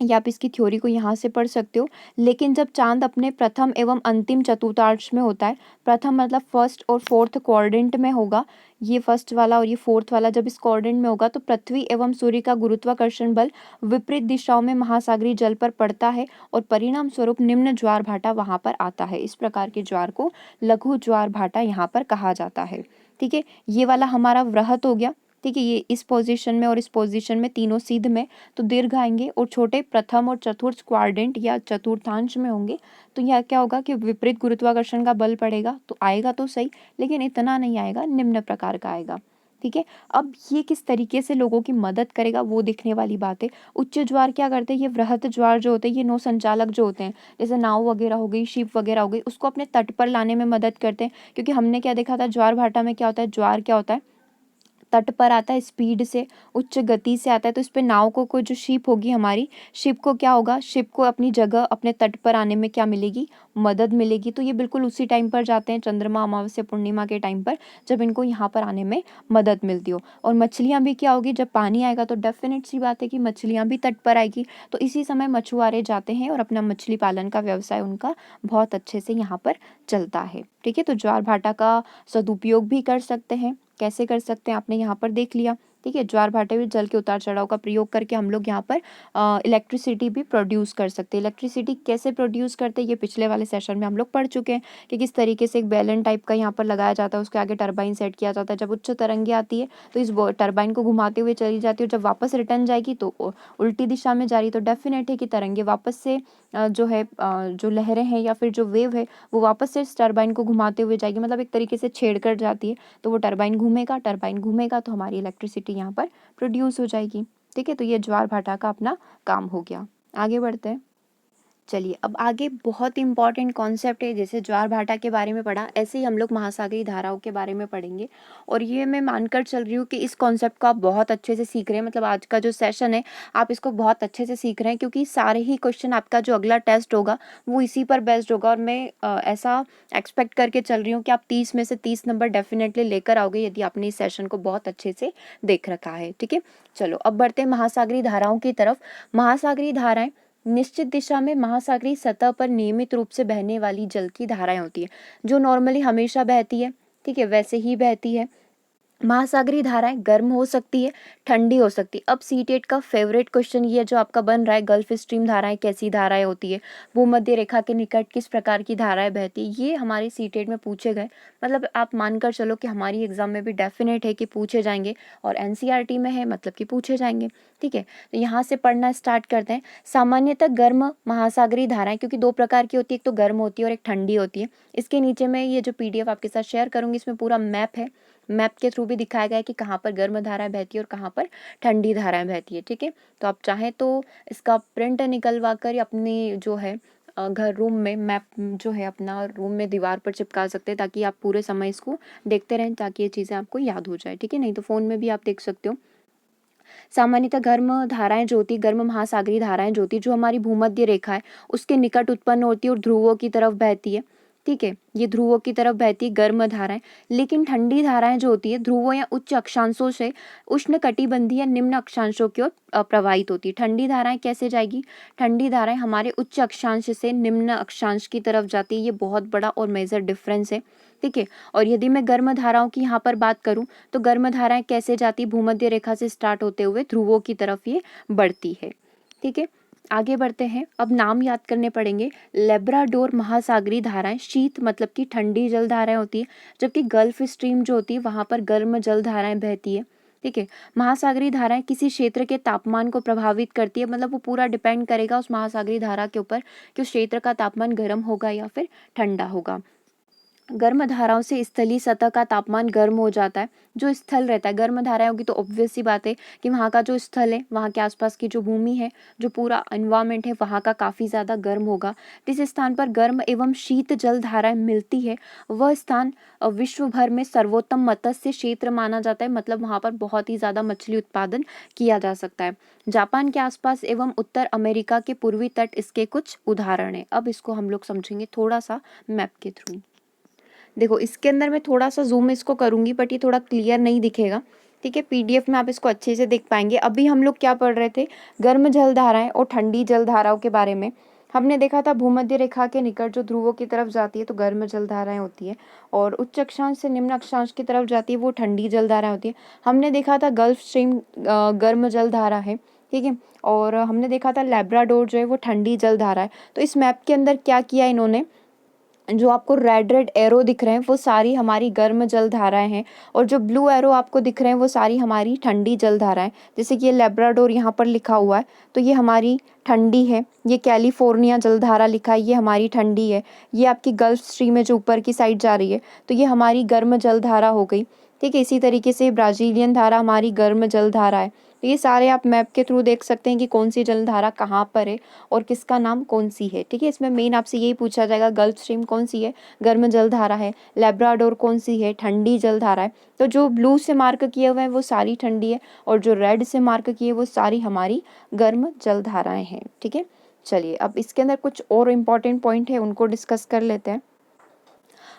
या आप इसकी थ्योरी को यहाँ से पढ़ सकते हो। लेकिन जब चांद अपने प्रथम एवं अंतिम चतुर्थांश में होता है, प्रथम मतलब फर्स्ट और 4th क्वाड्रेंट में होगा, ये फर्स्ट वाला और ये 4th वाला जब इस क्वाड्रेंट में होगा, तो पृथ्वी एवं सूर्य का गुरुत्वाकर्षण बल विपरीत दिशाओं में महासागरीय जल पर पड़ता है और परिणाम स्वरूप निम्न ज्वार भाटा वहां पर आता है। इस प्रकार के ज्वार को लघु ज्वार भाटा यहाँ पर कहा जाता है। ठीक है, ये वाला हमारा वृहत हो गया। ठीक है, ये इस पोजीशन में और इस पोजीशन में तीनों सीध में, तो दीर्घ आएंगे, और छोटे प्रथम और चतुर्थ क्वाड्रेंट या चतुर्थांश में होंगे, तो यह क्या होगा कि विपरीत गुरुत्वाकर्षण का बल पड़ेगा, तो आएगा तो सही, लेकिन इतना नहीं आएगा, निम्न प्रकार का आएगा। ठीक है, अब ये किस तरीके से लोगों की मदद करेगा वो देखने वाली बात है। उच्च ज्वार क्या करते हैं, ये वृहत ज्वार जो होते हैं, ये नौ संचालक जो होते हैं, जैसे नाव वगैरह हो गई, शिप वगैरह हो गई, उसको अपने तट पर लाने में मदद करते हैं। क्योंकि हमने क्या देखा था, ज्वार भाटा में क्या होता है, ज्वार क्या होता है, तट पर आता है, स्पीड से, उच्च गति से आता है, तो इस पे नाव को, कोई जो शिप होगी हमारी, शिप को क्या होगा, शिप को अपनी जगह, अपने तट पर आने में क्या मिलेगी, मदद मिलेगी। तो ये बिल्कुल उसी टाइम पर जाते हैं, चंद्रमा, अमावस्या, पूर्णिमा के टाइम पर, जब इनको यहाँ पर आने में मदद मिलती हो। और मछलियाँ भी क्या होगी, जब पानी आएगा तो डेफिनेट सी बात है कि मछलियाँ भी तट पर आएगी, तो इसी समय मछुआरे जाते हैं और अपना मछली पालन का व्यवसाय उनका बहुत अच्छे से यहाँ पर चलता है। ठीक है, तो ज्वार भाटा का सदुपयोग भी कर सकते हैं। कैसे कर सकते हैं, आपने यहाँ पर देख लिया। ठीक है, ज्वार भाटे में जल के उतार चढ़ाव का प्रयोग करके हम लोग यहाँ पर इलेक्ट्रिसिटी भी प्रोड्यूस कर सकते हैं। इलेक्ट्रिसिटी कैसे प्रोड्यूस करते हैं, ये पिछले वाले सेशन में हम लोग पढ़ चुके हैं कि किस तरीके से एक बैलन टाइप का यहाँ पर लगाया जाता है, उसके आगे टरबाइन सेट किया जाता है। जब उच्च तरंगे आती है तो इस टरबाइन को घुमाते हुए चली जाती है, और जब वापस रिटर्न जाएगी तो उल्टी दिशा में जा रही, तो डेफिनेट है कि तरंगे वापस से जो है, जो लहरें हैं या फिर जो वेव है, वो वापस से इस टरबाइन को घुमाते हुए जाएगी, मतलब एक तरीके से छेड़ कर जाती है। तो वो टरबाइन घूमेगा तो हमारी इलेक्ट्रिसिटी यहाँ पर प्रोड्यूस हो जाएगी। ठीक है, तो ये ज्वार भाटा का अपना काम हो गया। आगे बढ़ते हैं। चलिए अब आगे बहुत इंपॉर्टेंट कॉन्सेप्ट है, जैसे ज्वार भाटा के बारे में पढ़ा, ऐसे ही हम लोग महासागरीय धाराओं के बारे में पढ़ेंगे। और ये मैं मानकर चल रही हूँ कि इस कॉन्सेप्ट को आप बहुत अच्छे से सीख रहे हैं, मतलब आज का जो सेशन है आप इसको बहुत अच्छे से सीख रहे हैं, क्योंकि सारे ही क्वेश्चन आपका जो अगला टेस्ट होगा वो इसी पर बेस्ड होगा। और मैं ऐसा एक्सपेक्ट करके चल रही हूँ कि आप 30 में से 30 नंबर डेफिनेटली लेकर आओगे यदि आपने इस सेशन को बहुत अच्छे से देख रखा है। ठीक है, चलो अब बढ़ते हैं महासागरीय धाराओं की तरफ। महासागरीय धाराएं निश्चित दिशा में महासागरीय सतह पर नियमित रूप से बहने वाली जल की धाराएं होती है, जो नॉर्मली हमेशा बहती है। ठीक है, वैसे ही बहती है। महासागरीय धाराएं गर्म हो सकती है, ठंडी हो सकती है। अब सीटेट का फेवरेट क्वेश्चन ये जो आपका बन रहा है, गल्फ स्ट्रीम धाराएं कैसी धाराएं होती है, भूमध्य रेखा के निकट किस प्रकार की धाराएं बहती है, ये हमारे सीटेट में पूछे गए। मतलब आप मानकर चलो कि हमारी एग्जाम में भी डेफिनेट है कि पूछे जाएंगे, और एनसीईआरटी में है मतलब कि पूछे जाएंगे। ठीक है, तो यहाँ से पढ़ना स्टार्ट करते हैं। सामान्यतः गर्म महासागरीय धाराएं, क्योंकि दो प्रकार की होती है, एक तो गर्म होती है और एक ठंडी होती है। इसके नीचे में ये जो पीडीएफ आपके साथ शेयर करूंगी, इसमें पूरा मैप है, मैप के थ्रू भी दिखाया गया है कि कहाँ पर गर्म धाराएं बहती है और कहाँ पर ठंडी धाराएं बहती है। ठीक है, तो आप चाहें तो इसका प्रिंट निकलवा कर अपनी जो है घर रूम में मैप जो है अपना रूम में दीवार पर चिपका सकते हैं, ताकि आप पूरे समय इसको देखते रहें, ताकि ये चीज़ें आपको याद हो जाए। ठीक है, नहीं तो फ़ोन में भी आप देख सकते हो। सामान्यतः गर्म धाराएं जो होती, गर्म महासागरीय धाराएं जो होती, जो हमारी भूमध्य रेखा है उसके निकट उत्पन्न होती है और ध्रुवों की तरफ बहती है। ठीक है, ये ध्रुवों की तरफ बहती है गर्म धाराएं। लेकिन ठंडी धाराएं जो होती है ध्रुवों या उच्च अक्षांशों से उष्ण कटिबंधीय या निम्न अक्षांशों की ओर प्रवाहित होती है। ठंडी धाराएं कैसे जाएगी, ठंडी धाराएं हमारे उच्च अक्षांश से निम्न अक्षांश की तरफ जाती है। ये बहुत बड़ा और मेजर डिफरेंस है। ठीक है, और यदि मैं गर्म धाराओं की यहाँ पर बात करूँ तो गर्म धाराएं कैसे जाती, भूमध्य रेखा से स्टार्ट होते हुए ध्रुवों की तरफ ये बढ़ती है। ठीक है, आगे बढ़ते हैं। अब नाम याद करने पड़ेंगे। लेब्राडोर महासागरीय धाराएं शीत मतलब कि ठंडी जल धाराएं होती है, जबकि गल्फ स्ट्रीम जो होती है वहां पर गर्म जल धाराएं बहती है। ठीक है, महासागरीय धाराएं किसी क्षेत्र के तापमान को प्रभावित करती है, मतलब वो पूरा डिपेंड करेगा उस महासागरीय धारा के ऊपर कि उस क्षेत्र का तापमान गर्म होगा या फिर ठंडा होगा। गर्म धाराओं से स्थलीय सतह का तापमान गर्म हो जाता है। जो स्थल रहता है, गर्म धाराएं होगी तो ऑब्वियस सी बात है कि वहाँ का जो स्थल है, वहाँ के आसपास की जो भूमि है, जो पूरा एनवायरमेंट है, वहाँ का काफ़ी ज़्यादा गर्म होगा। जिस स्थान पर गर्म एवं शीत जल धाराएं मिलती है वह स्थान विश्व भर में सर्वोत्तम मत्स्य क्षेत्र माना जाता है, मतलब वहाँ पर बहुत ही ज़्यादा मछली उत्पादन किया जा सकता है। जापान के आसपास एवं उत्तर अमेरिका के पूर्वी तट इसके कुछ उदाहरण हैं। अब इसको हम लोग समझेंगे थोड़ा सा मैप के थ्रू। देखो इसके अंदर मैं थोड़ा सा जूम इसको करूंगी, बट ये थोड़ा क्लियर नहीं दिखेगा। ठीक है, पीडीएफ में आप इसको अच्छे से देख पाएंगे। अभी हम लोग क्या पढ़ रहे थे, गर्म जल धाराएं और ठंडी जल धाराओं के बारे में। हमने देखा था भूमध्य रेखा के निकट जो ध्रुवों की तरफ जाती है तो गर्म जल धाराएं होती है, और उच्च अक्षांश से निम्न अक्षांश की तरफ जाती है वो ठंडी जल धाराएं होती है। हमने देखा था गल्फ स्ट्रीम गर्म जल धारा है। ठीक है, और हमने देखा था लेब्राडोर जो है वो ठंडी जल धारा है। तो इस मैप के अंदर क्या किया इन्होंने, जो आपको रेड रेड एरो दिख रहे हैं वो सारी हमारी गर्म जल धाराएं हैं, और जो ब्लू एरो आपको दिख रहे हैं वो सारी हमारी ठंडी जल धाराएं। जैसे कि ये लेब्राडोर यहाँ पर लिखा हुआ है तो ये हमारी ठंडी है। ये कैलिफोर्निया जलधारा लिखा है, ये हमारी ठंडी है। ये आपकी गल्फ स्ट्रीम है जो ऊपर की साइड जा रही है, तो ये हमारी गर्म जल धारा हो गई। ठीक है, इसी तरीके से ब्राज़ीलियन धारा हमारी गर्म जल धारा है। तो ये सारे आप मैप के थ्रू देख सकते हैं कि कौन सी जल धारा कहाँ पर है और किसका नाम कौन सी है। ठीक है, इसमें मेन आपसे यही पूछा जाएगा, गल्फ स्ट्रीम कौन सी है, गर्म जल धारा है, लेब्राडोर कौन सी है, ठंडी जल धारा है। तो जो ब्लू से मार्क किए हुए हैं वो सारी ठंडी है, और जो रेड से मार्क किए वो सारी हमारी गर्म जल धाराएं हैं। ठीक है, चलिए अब इसके अंदर कुछ और इम्पॉर्टेंट पॉइंट है उनको डिस्कस कर लेते हैं।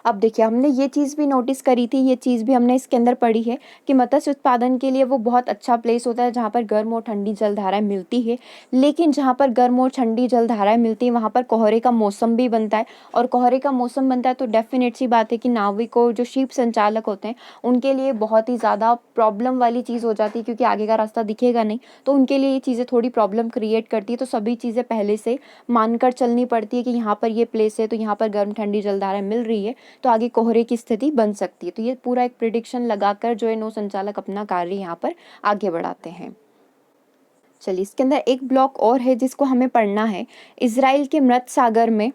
अब देखिए हमने ये चीज़ भी नोटिस करी थी, ये चीज़ भी हमने इसके अंदर पढ़ी है कि मत्स्य उत्पादन के लिए वो बहुत अच्छा प्लेस होता है जहाँ पर गर्म और ठंडी जलधाराएं मिलती है। लेकिन जहाँ पर गर्म और ठंडी जलधाराएं मिलती है वहाँ पर कोहरे का मौसम भी बनता है, और कोहरे का मौसम बनता है तो डेफिनेट सी बात है कि नाविक और जो शिप संचालक होते हैं उनके लिए बहुत ही ज़्यादा प्रॉब्लम वाली चीज़ हो जाती है, क्योंकि आगे का रास्ता दिखेगा नहीं, तो उनके लिए ये चीज़ें थोड़ी प्रॉब्लम क्रिएट करती है। तो सभी चीज़ें पहले से मानकर चलनी पड़ती है कि यहाँ पर ये प्लेस है तो यहाँ पर गर्म ठंडी जलधाराएं मिल रही है, तो आगे कोहरे की स्थिति बन सकती है। तो ये पूरा एक प्रिडिक्शन लगाकर जो है नौ संचालक अपना कार्य यहाँ पर आगे बढ़ाते हैं। चलिए इसके अंदर एक ब्लॉक और है जिसको हमें पढ़ना है। इजराइल के मृत सागर में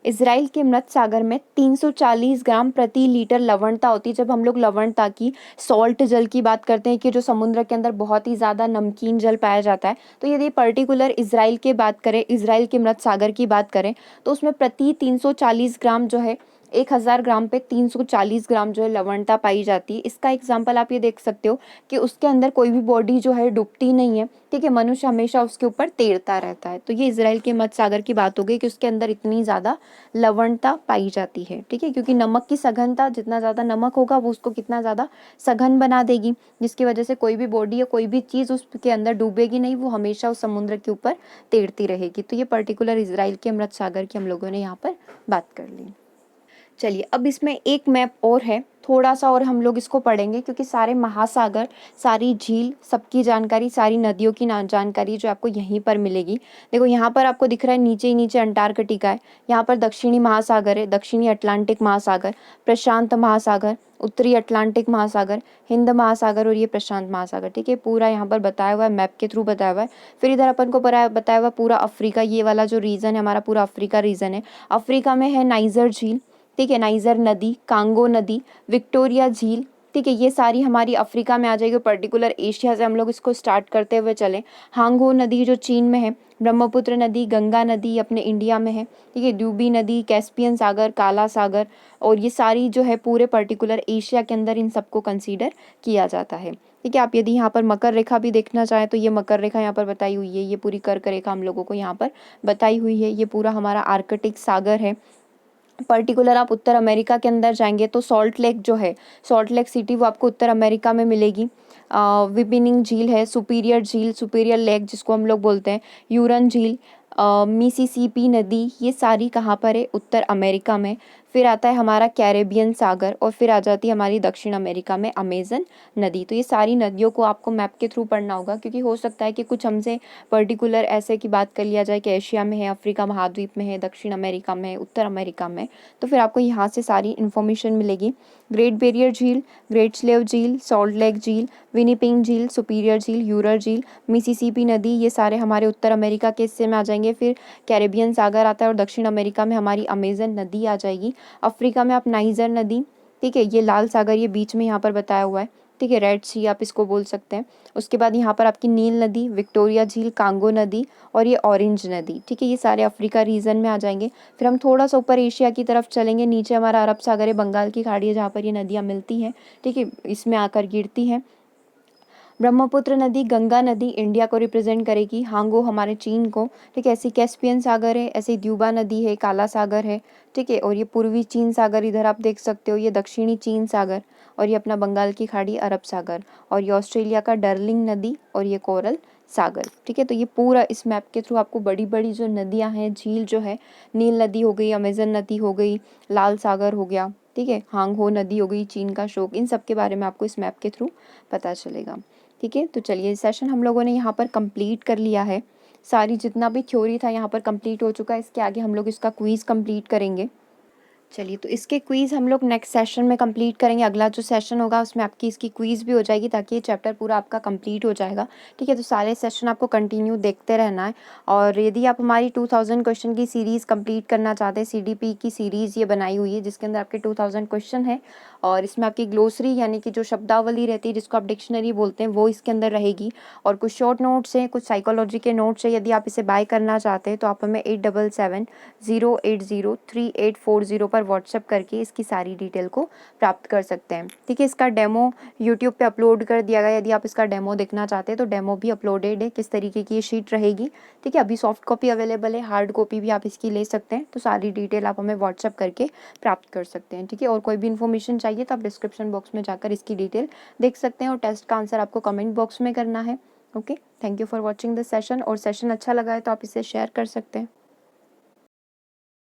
इज़राइल के मृत सागर में 340 ग्राम प्रति लीटर लवणता होती है। जब हम लोग लवणता की, सॉल्ट जल की बात करते हैं कि जो समुद्र के अंदर बहुत ही ज़्यादा नमकीन जल पाया जाता है, तो यदि पर्टिकुलर इज़राइल की बात करें, इज़राइल के मृत सागर की बात करें, तो उसमें प्रति 340 ग्राम जो है, 1000 ग्राम पे 340 ग्राम जो है लवणता पाई जाती है। इसका एग्जाम्पल आप ये देख सकते हो कि उसके अंदर कोई भी बॉडी जो है डूबती नहीं है, ठीक है, मनुष्य हमेशा उसके ऊपर तैरता रहता है। तो ये इज़राइल के मृत सागर की बात हो गई कि उसके अंदर इतनी ज़्यादा लवणता पाई जाती है, ठीक है, क्योंकि नमक की सघनता, जितना ज़्यादा नमक होगा वो उसको कितना ज़्यादा सघन बना देगी, जिसकी वजह से कोई भी बॉडी या कोई भी चीज़ उसके अंदर डूबेगी नहीं, वो हमेशा उस समुद्र के ऊपर तैरती रहेगी। तो ये पर्टिकुलर इज़राइल के मृत सागर की हम लोगों ने यहाँ पर बात कर ली। चलिए, अब इसमें एक मैप और है, थोड़ा सा और हम लोग इसको पढ़ेंगे, क्योंकि सारे महासागर, सारी झील, सबकी जानकारी, सारी नदियों की जानकारी जो आपको यहीं पर मिलेगी। देखो यहाँ पर आपको दिख रहा है नीचे ही नीचे अंटार्कटिका है, यहाँ पर दक्षिणी महासागर है, दक्षिणी अटलांटिक महासागर, प्रशांत महासागर, उत्तरी अटलांटिक महासागर, हिंद महासागर और ये प्रशांत महासागर, ठीक है, पूरा यहाँ पर बताया हुआ है, मैप के थ्रू बताया हुआ है। फिर इधर अपन को बताया हुआ पूरा अफ्रीका, ये वाला जो रीजन है हमारा, पूरा अफ्रीका रीजन है। अफ्रीका में है नाइजर झील, ठीक है, नाइजर नदी, कांगो नदी, विक्टोरिया झील, ठीक है, ये सारी हमारी अफ्रीका में आ जाएगी। पर्टिकुलर एशिया से हम लोग इसको स्टार्ट करते हुए चलें, हांगो नदी जो चीन में है, ब्रह्मपुत्र नदी, गंगा नदी अपने इंडिया में है, ठीक है, ड्यूबी नदी, कैस्पियन सागर, काला सागर, और ये सारी जो है पूरे पर्टिकुलर एशिया के अंदर इन सबको कंसीडर किया जाता है, ठीक है। आप यदि यहाँ पर मकर रेखा भी देखना चाहें तो ये मकर रेखा यहाँ पर बताई हुई है, ये पूरी कर्क रेखा हम लोगों को यहाँ पर बताई हुई है, ये पूरा हमारा आर्कटिक सागर है। पर्टिकुलर आप उत्तर अमेरिका के अंदर जाएंगे तो सॉल्ट लेक जो है, सॉल्ट लेक सिटी, वो आपको उत्तर अमेरिका में मिलेगी। विपिनिंग झील है, सुपीरियर झील, सुपीरियर लेक जिसको हम लोग बोलते हैं, यूरन झील, मिसिसिपी नदी, ये सारी कहाँ पर है, उत्तर अमेरिका में। फिर आता है हमारा कैरेबियन सागर, और फिर आ जाती है हमारी दक्षिण अमेरिका में अमेजन नदी। तो ये सारी नदियों को आपको मैप के थ्रू पढ़ना होगा, क्योंकि हो सकता है कि कुछ हमसे पर्टिकुलर ऐसे की बात कर लिया जाए कि एशिया में है, अफ्रीका महाद्वीप में है, दक्षिण अमेरिका में, उत्तर अमेरिका में, तो फिर आपको यहाँ से सारी इन्फॉर्मेशन मिलेगी। ग्रेट बैरियर झील, ग्रेट स्लेव झील, सॉल्ट लेक झील, विनिपिग झील, सुपीरियर झील, यूरल झील, मिसिसिपी नदी, ये सारे हमारे उत्तर अमेरिका के हिस्से में आ जाएंगे। फिर कैरेबियन सागर आता है, और दक्षिण अमेरिका में हमारी अमेजन नदी आ जाएगी। अफ्रीका में आप नाइजर नदी, ठीक है, ये लाल सागर ये बीच में यहाँ पर बताया हुआ है, ठीक है, रेड सी आप इसको बोल सकते हैं। उसके बाद यहाँ पर आपकी नील नदी, विक्टोरिया झील, कांगो नदी और ये ऑरेंज नदी, ठीक है, ये सारे अफ्रीका रीजन में आ जाएंगे। फिर हम थोड़ा सा ऊपर एशिया की तरफ चलेंगे, नीचे हमारा अरब सागर है, बंगाल की खाड़ी है, जहाँ पर ये नदियाँ मिलती हैं, ठीक है, इसमें आकर गिरती हैं। ब्रह्मपुत्र नदी, गंगा नदी इंडिया को रिप्रेजेंट करेगी, हांगो हमारे चीन को, ठीक है, ऐसे कैस्पियन सागर है, ऐसे द्यूबा नदी है, काला सागर है, ठीक है, और ये पूर्वी चीन सागर इधर आप देख सकते हो, ये दक्षिणी चीन सागर, और ये अपना बंगाल की खाड़ी अरब सागर, और ये ऑस्ट्रेलिया का डर्लिंग नदी, और ये कोरल सागर, ठीक है। तो ये पूरा इस मैप के थ्रू आपको बड़ी बड़ी जो नदियाँ हैं, झील जो है, नील नदी हो गई, अमेजन नदी हो गई, लाल सागर हो गया, ठीक है, हांगहो नदी हो गई, चीन का शोक, इन सब के बारे में आपको इस मैप के थ्रू पता चलेगा, ठीक है। तो चलिए, सेशन हम लोगों ने यहाँ पर कंप्लीट कर लिया है, सारी जितना भी थ्योरी था यहाँ पर कंप्लीट हो चुका है। इसके आगे हम लोग इसका क्विज़ कंप्लीट करेंगे। चलिए, तो इसके क्विज़ हम लोग नेक्स्ट सेशन में कंप्लीट करेंगे। अगला जो सेशन होगा उसमें आपकी इसकी क्विज़ भी हो जाएगी, ताकि ये चैप्टर पूरा आपका कंप्लीट हो जाएगा, ठीक है। तो सारे सेशन आपको कंटिन्यू देखते रहना है। और यदि आप हमारी 2000 क्वेश्चन की सीरीज़ कंप्लीट करना चाहते हैं, CDP की सीरीज़ ये बनाई हुई है, जिसके अंदर आपके 2000 क्वेश्चन है, और इसमें आपकी ग्लोसरी यानी कि जो शब्दावली रहती है, जिसको आप डिक्शनरी बोलते हैं, वो इसके अंदर रहेगी, और कुछ शॉर्ट नोट्स हैं, कुछ साइकोलॉजी के नोट्स हैं। यदि आप इसे बाय करना चाहते हैं तो आप हमें 8770803840 पर व्हाट्सएप करके इसकी सारी डिटेल को प्राप्त कर सकते हैं, ठीक है। इसका डेमो यूट्यूब पे अपलोड कर दिया गया, यदि आप इसका डेमो देखना चाहते हैं तो डेमो भी अपलोडेड है, किस तरीके की ये शीट रहेगी, ठीक है। अभी सॉफ्ट कॉपी अवेलेबल है, हार्ड कॉपी भी आप इसकी ले सकते हैं। तो सारी डिटेल आप हमें व्हाट्सएप करके प्राप्त कर सकते हैं, ठीक है। और कोई भी इन्फॉर्मेशन चाहिए तो आप डिस्क्रिप्शन बॉक्स में जाकर इसकी डिटेल देख सकते हैं, और टेस्ट का आंसर आपको कमेंट बॉक्स में करना है। Okay, thank you for watching this session. और सेशन अच्छा लगा है तो आप इसे शेयर कर सकते हैं।